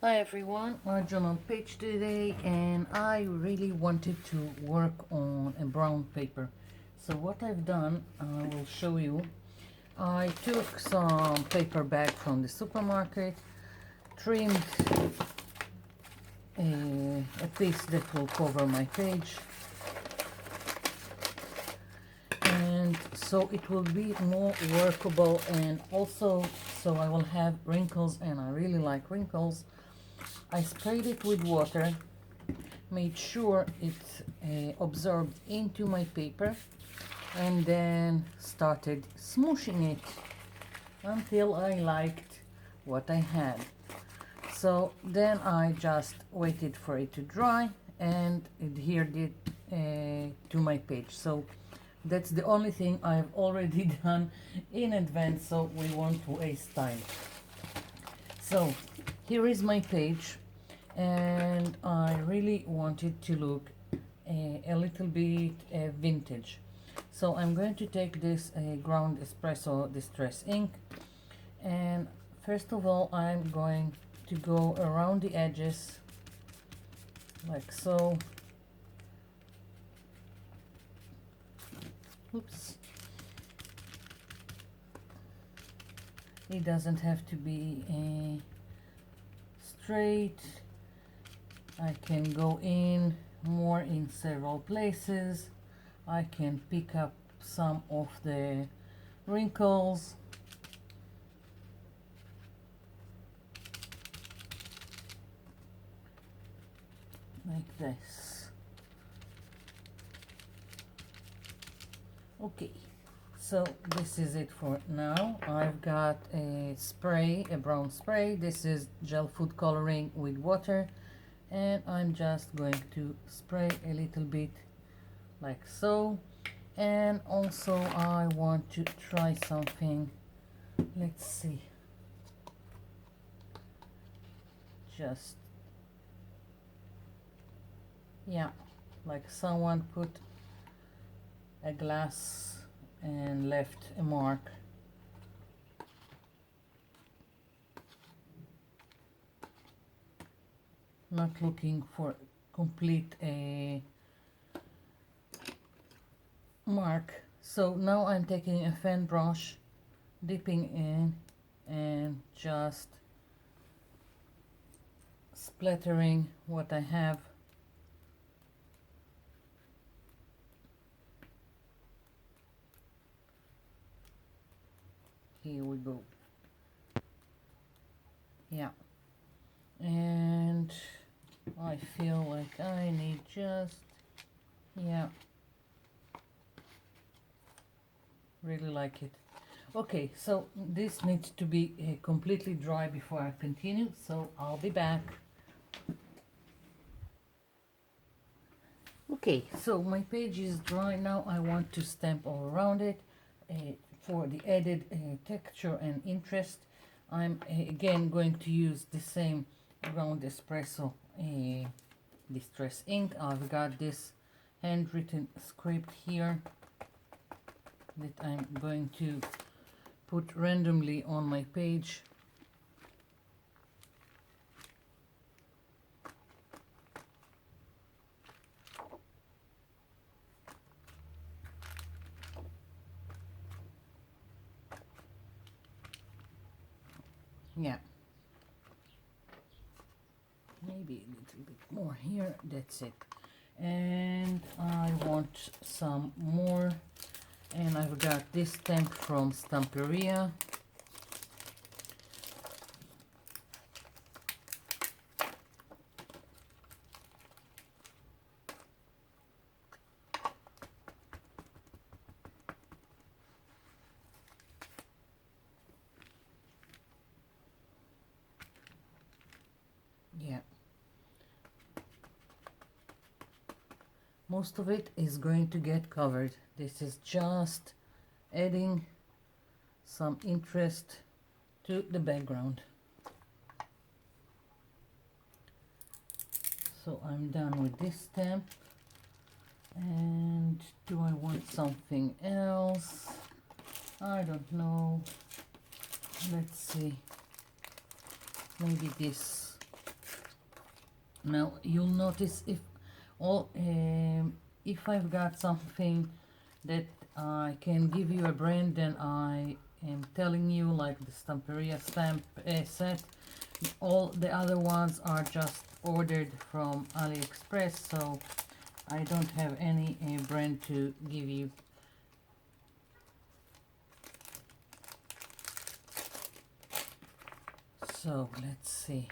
Hi everyone, I'm John on page today and I really wanted to work on a brown paper. So what I've done, I will show you. I took some paper bag from the supermarket, trimmed a piece that will cover my page, and so it will be more workable, and also so I will have wrinkles, and I really like wrinkles. I sprayed it with water, made sure it absorbed into my paper, and then started smooshing it until I liked what I had. So then I just waited for it to dry and adhered it to my page. So that's the only thing I've already done in advance, so we won't waste time. So here is my page, and I really wanted to look a little bit vintage. So I'm going to take this ground espresso distress ink, and first of all I'm going to go around the edges like so. Oops. It doesn't have to be straight. I can go in more in several places. I can pick up some of the wrinkles. Like this. Okay, so this is it for now. I've got a spray, a brown spray. This is gel food coloring with water, and I'm just going to spray a little bit like so. And also I want to try something. Let's see. Just, yeah, like someone put a glass and left a mark. Not looking for complete mark. So now I'm taking a fan brush, dipping in and just splattering what I have. Here we go. Yeah, and I feel like I need just, yeah, really like it. Okay, so this needs to be completely dry before I continue, so I'll be back. Okay, so my page is dry now. I want to stamp all around it for the added texture and interest. I'm again going to use the same ground espresso distress ink. I've got this handwritten script here that I'm going to put randomly on my page. Yeah, maybe a little bit more here. That's it. And I want some more, and I've got this stamp from Stamperia. Yeah, most of it is going to get covered. This is just adding some interest to the background. So I'm done with this stamp, and do I want something else? I don't know. Let's see, maybe this. Now you'll notice if I've got something that I can give you a brand, then I am telling you, like the Stamperia stamp set. All the other ones are just ordered from AliExpress, so I don't have any brand to give you. So let's see.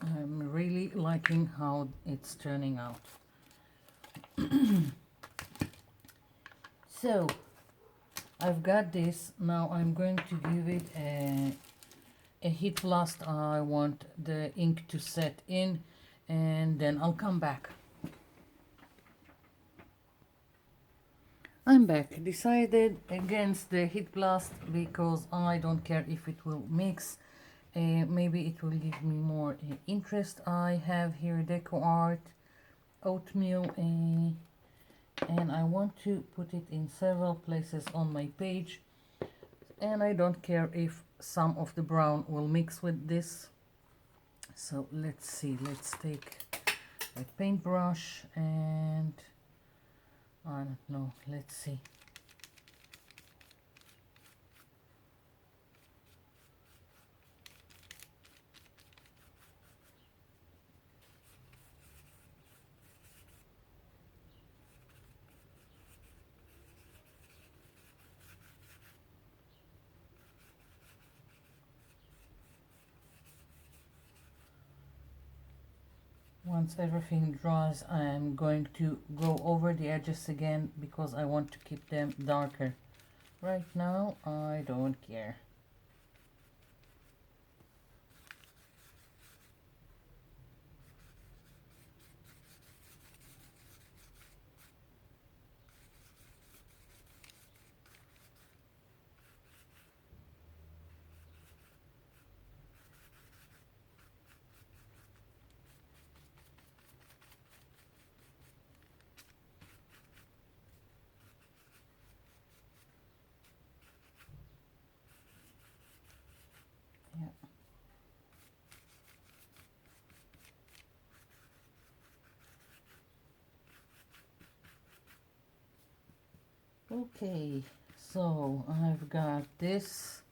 I'm really liking how it's turning out. So I've got this. Now I'm going to give it a heat blast. I want the ink to set in, and then I'll come back. I'm back. Decided against the heat blast because I don't care if it will mix. Maybe it will give me more interest. I have here deco art, oatmeal, and I want to put it in several places on my page. And I don't care if some of the brown will mix with this. So let's see. Let's take a paintbrush and I don't know. Let's see. Once everything dries, I'm going to go over the edges again because I want to keep them darker. Right now, I don't care. Yeah. Okay, so I've got this,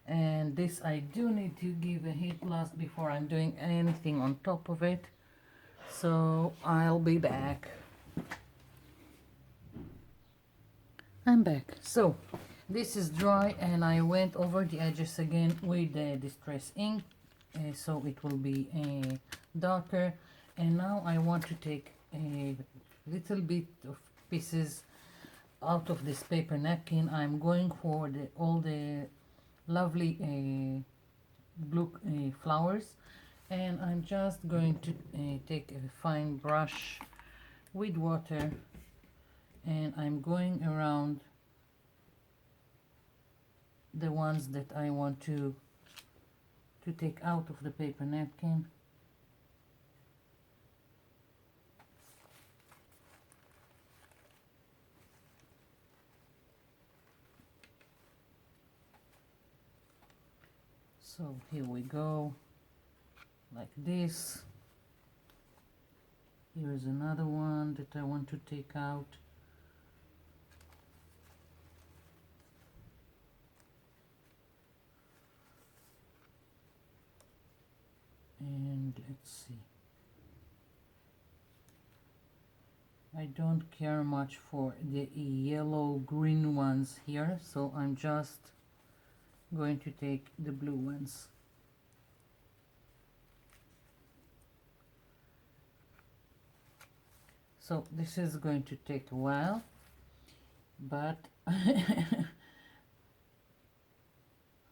and this I do need to give a heat blast before I'm doing anything on top of it. So I'll be back. I'm back. So this is dry, and I went over the edges again with the distress ink, so it will be darker. And now I want to take a little bit of pieces out of this paper napkin. I'm going for all the lovely blue flowers, and I'm just going to take a fine brush with water, and I'm going around the ones that I want to take out of the paper napkin. So here we go, like this. Here's another one that I want to take out. And let's see. I don't care much for the yellow green ones here, so I'm just going to take the blue ones. So this is going to take a while, but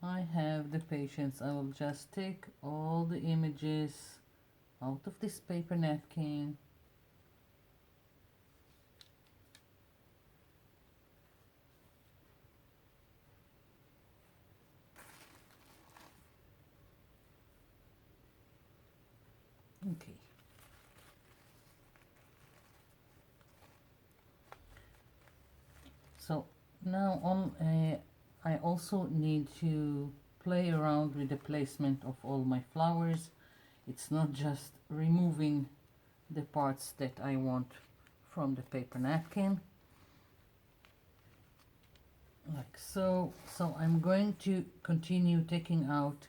I have the patience. I will just take all the images out of this paper napkin. Okay. So now I also need to play around with the placement of all my flowers. It's not just removing the parts that I want from the paper napkin, like so. So I'm going to continue taking out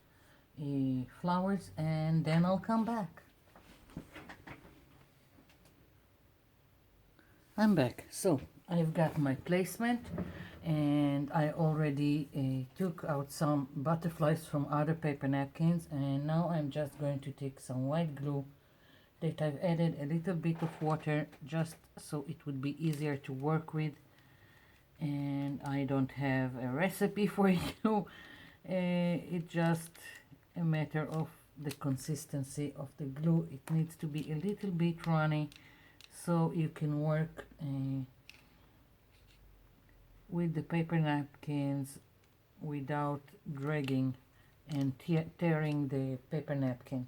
flowers and then I'll come back. I'm back. So I've got my placement and I already took out some butterflies from other paper napkins, and now I'm just going to take some white glue that I've added a little bit of water just so it would be easier to work with, and I don't have a recipe for you. It's just a matter of the consistency of the glue. It needs to be a little bit runny so you can work with the paper napkins without dragging and tearing the paper napkin.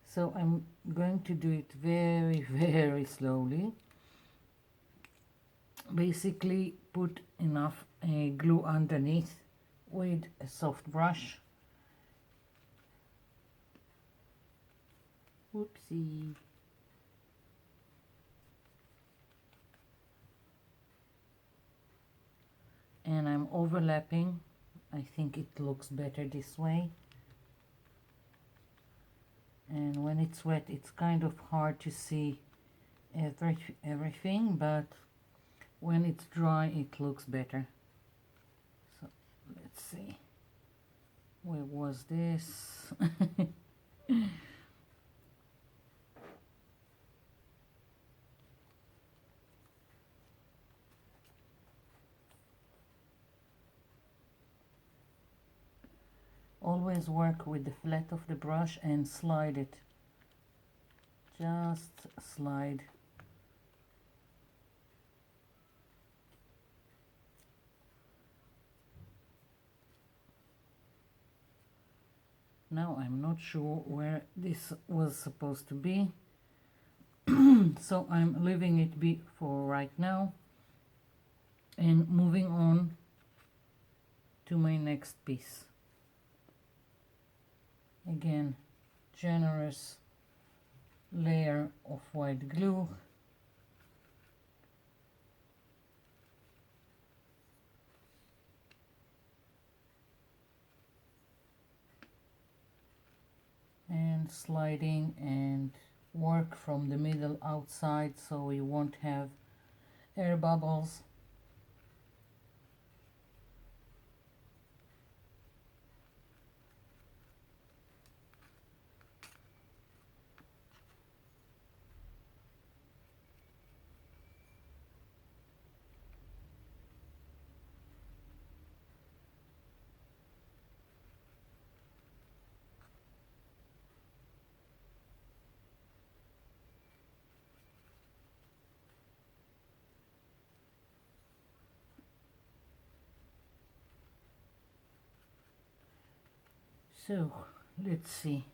So I'm going to do it very, very slowly. Basically put enough glue underneath with a soft brush. Whoopsie. And I'm overlapping. I think it looks better this way. And when it's wet, it's kind of hard to see everything, but when it's dry, it looks better. So let's see. Where was this? Always work with the flat of the brush and slide it. Just slide. Now I'm not sure where this was supposed to be, so I'm leaving it be for right now and moving on to my next piece. Again, generous layer of white glue. And sliding and work from the middle outside so you won't have air bubbles. So let's see.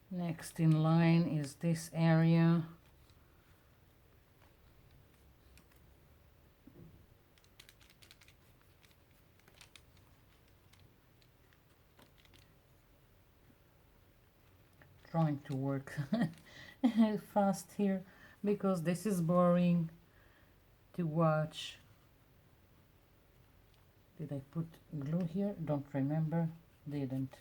Next in line is this area. Trying to work fast here because this is boring to watch. Did I put glue here? Don't remember. Didn't.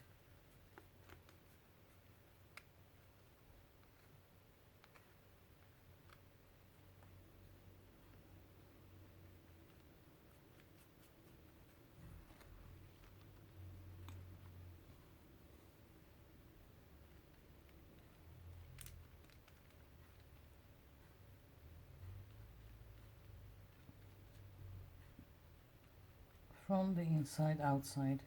From the inside outside.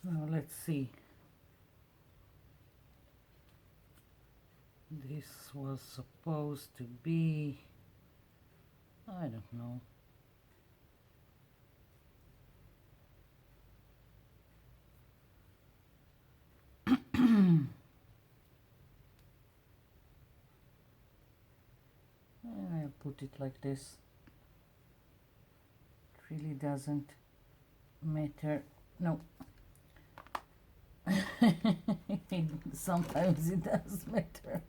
Now let's see. This was supposed to be, I don't know. I'll put it like this. It really doesn't matter. No. Sometimes it does matter.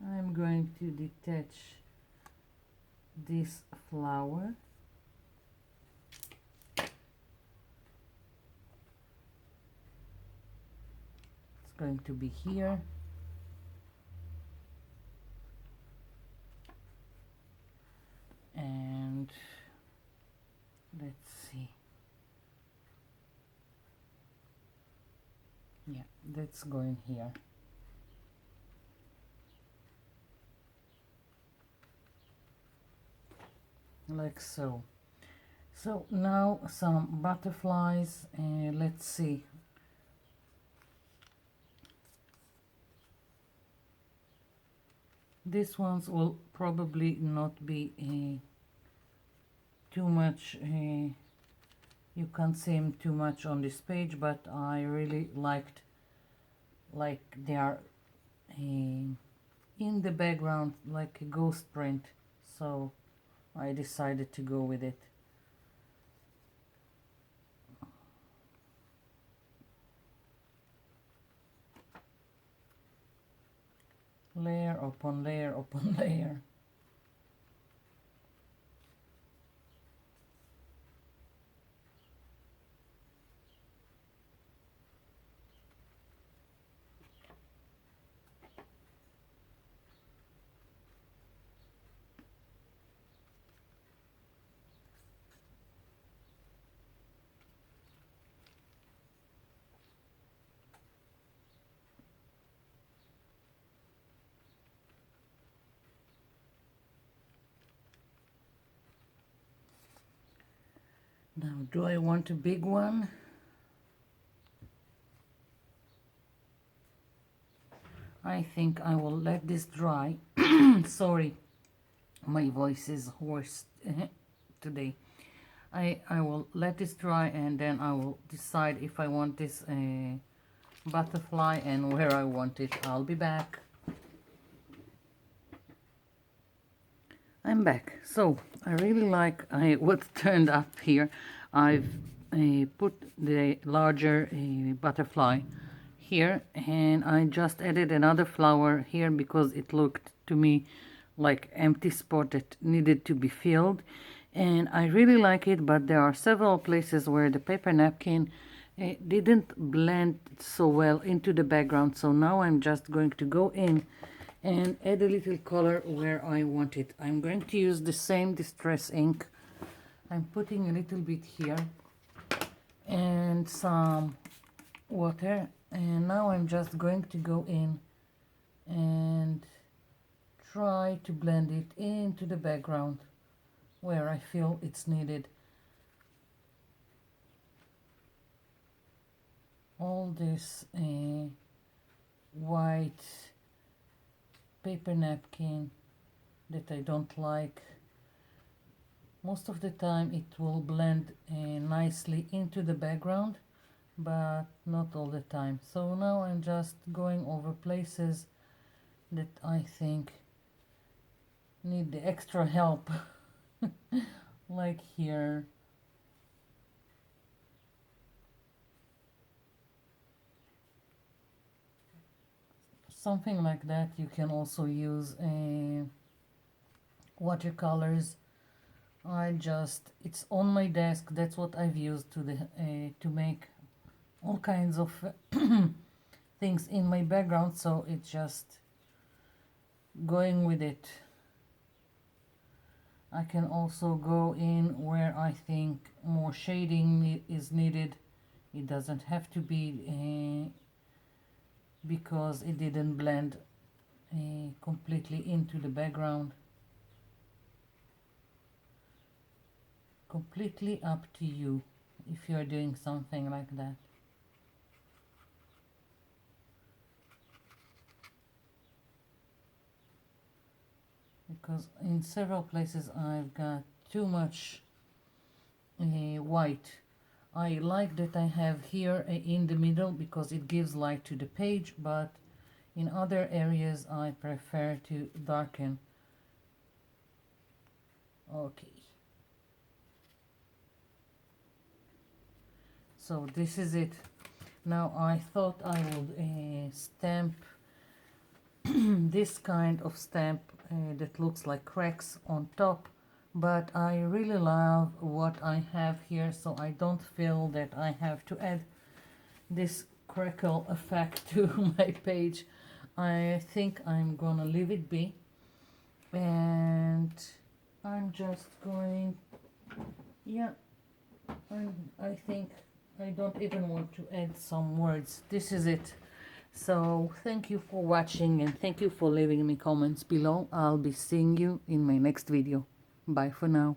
I'm going to detach this flower. It's going to be here. And let's see. Yeah, that's going here. Like so. So now some butterflies, and let's see. These ones will probably not be too much, you can't see them too much on this page, but I really liked, like they are in the background like a ghost print, so I decided to go with it. Layer upon layer upon layer. Now, do I want a big one? I think I will let this dry. Sorry, my voice is hoarse today. I will let this dry, and then I will decide if I want this butterfly and where I want it. I'll be back. I'm back. So I really like what turned up here. I've put the larger butterfly here, and I just added another flower here because it looked to me like empty spot that needed to be filled, and I really like it, but there are several places where the paper napkin didn't blend so well into the background. So now I'm just going to go in and add a little color where I want it. I'm going to use the same distress ink. I'm putting a little bit here and some water, and now I'm just going to go in and try to blend it into the background where I feel it's needed. All this white paper napkin that I don't like, most of the time it will blend nicely into the background, but not all the time. So now I'm just going over places that I think need the extra help. Like here. Something like that. You can also use watercolors. It's on my desk. That's what I've used to make all kinds of things in my background. So it's just going with it. I can also go in where I think more shading is needed. It doesn't have to be because it didn't blend completely into the background. Completely up to you. if you're doing something like that. Because in several places I've got too much white. I like that I have here in the middle because it gives light to the page, but in other areas I prefer to darken. Okay. So this is it. Now I thought I would stamp this kind of stamp that looks like cracks on top, but I really love what I have here, so I don't feel that I have to add this crackle effect to my page. I think I'm gonna leave it be, and I'm just going, yeah, I think I don't even want to add some words. This is it. So thank you for watching, and thank you for leaving me comments below. I'll be seeing you in my next video. Bye for now.